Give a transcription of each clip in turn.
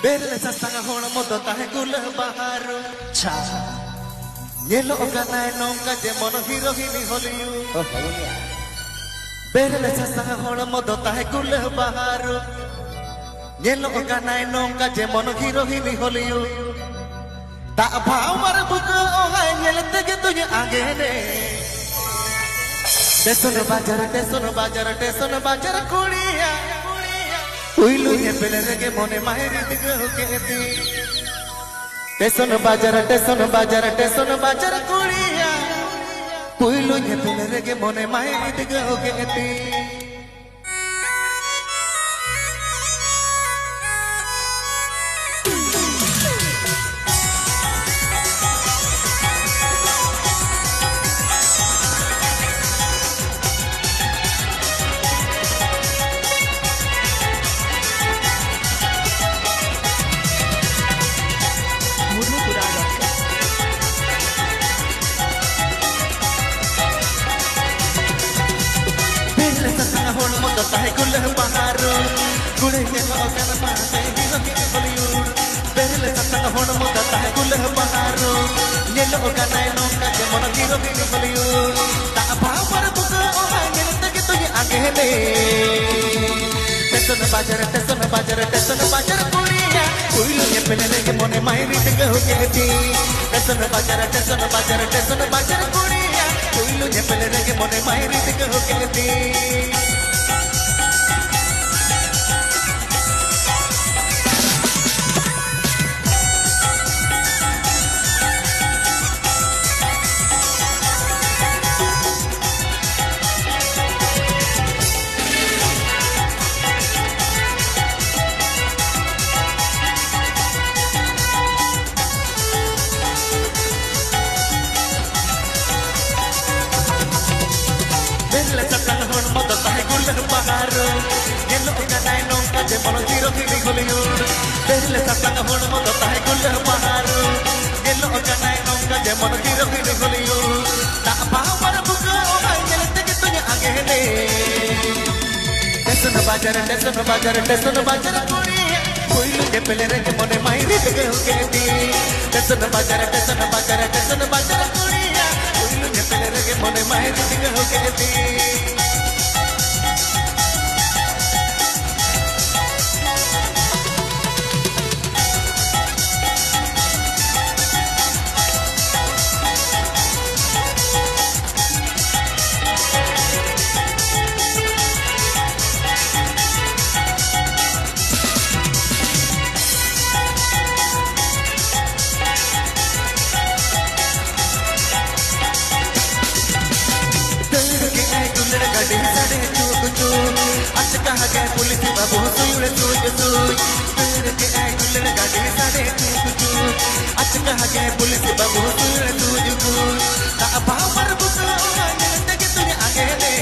Bella sasanga hona moto tahe gula baharu cha Yelo ogana nonga je mono hero hini Hollywood Bella sasanga hona moto tahe gula baharu Yelo ogana nonga je mono hero hini Hollywood Ta bhaav mar buka ohai yelte ge tujhe aage ne Tesun bajar kuriya Uilu ye pelere ke mone maheri dige hoketi Tesun bajar kuriya Uilu ye pelere ke mone maheri dige hoketi Tahe gula baharu gule ke logan paase hero ke Hollywood Behle satanga hona moda tahe gula baharu ye logan ay nonga je mono hero ke Hollywood ta bhaav mar buka ohai yelte ge tujhe aage ne tesun bajar kuriya uilu ye pelere ke mone maheri dige hoketi tesun bajar kuriya uilu ye pelere ke mone maheri dige hoketi baharu yelo ogana nonga je mono hero hini Hollywood Behle satanga hona moto tahe gula baharu yelo ogana nonga je mono hero hini Hollywood ta bhaav mar buka ohai yelte ge tujhe aage ne tesun bajar kuriya uilu ye pelere ke mone maheri dige hoketi tesun bajar kuriya uilu ye pelere ke mone maheri dige hoketi कहा गया police बाबू सुई सुई तेरे के आई गुल्लड़ गाड़ी साढ़े चू अच्छा कहा गया पुलिस बाबू सुई ता भाव पर बुका नेते के तुझे आगे ने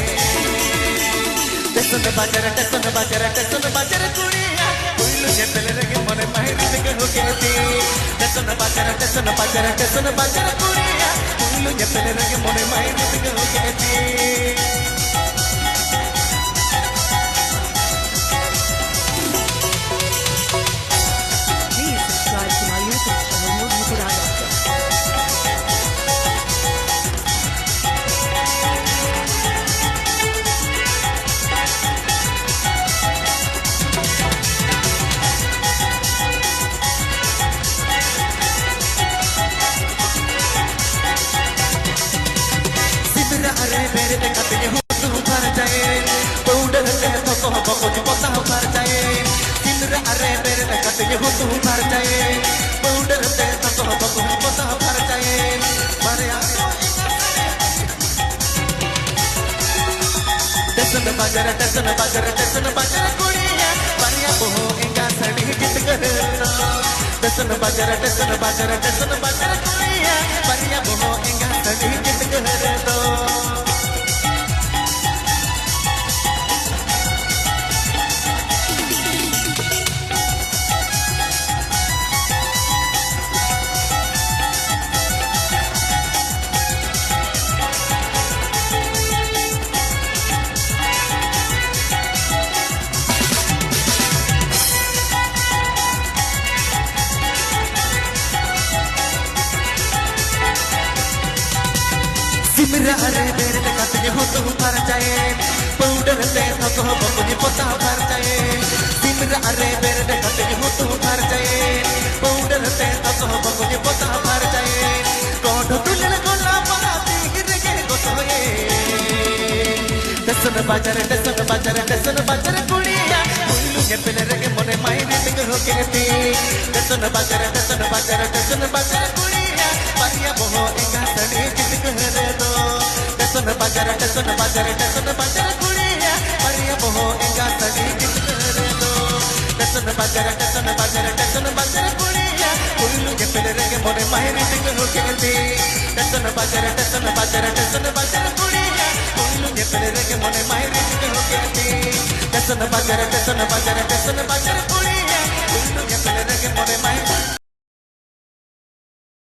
टेसन बाजार कुड़िया उइलु जे पेले के मने माहिर के होकेती टेसन बाजार कुड़िया उइलु जे पेले के मने माहिर के होकेती मेरे देखते ये तू भर जाए पाउडर से तो कुछ पता भर जाए सिमरा अरे मेरे देखते ये तू भर जाए पाउडर से तो कुछ पता भर जाए मारे टेसन बाजार कुड़िया परिया बोहो इंगा सड़ी जित कर टेसन बाजार कुड़िया परिया बोहो इंगा सड़ी जित कर दो तू भर जाए पाउडर से थको बकुनी पोता भर जाए सिमरा अरे बेर देखते हो तू भर जाए पाउडर से थको बकुनी पोता भर जाए कोड तुलल गोला पाती गिर के गोसोए दसन बाजार कुड़िया उल्लू के पिलर के मोने मायने टिक हो के ती दसन बाजार कुड़िया परिया बहो एका सड़ी किसक हरे दो दसन बाजार कुड़िया परिया बहो एका सड़ी किसक हरे दो दसन बाजार कुड़िया उल्लू के पिलर के मोने मायने टिक हो के ती दसन बाजार कुड़िया उल्लू के पिलर के मोने मायने टिक हो के ती दसन बाजार कुड़िया उल्लू के पिलर के मोने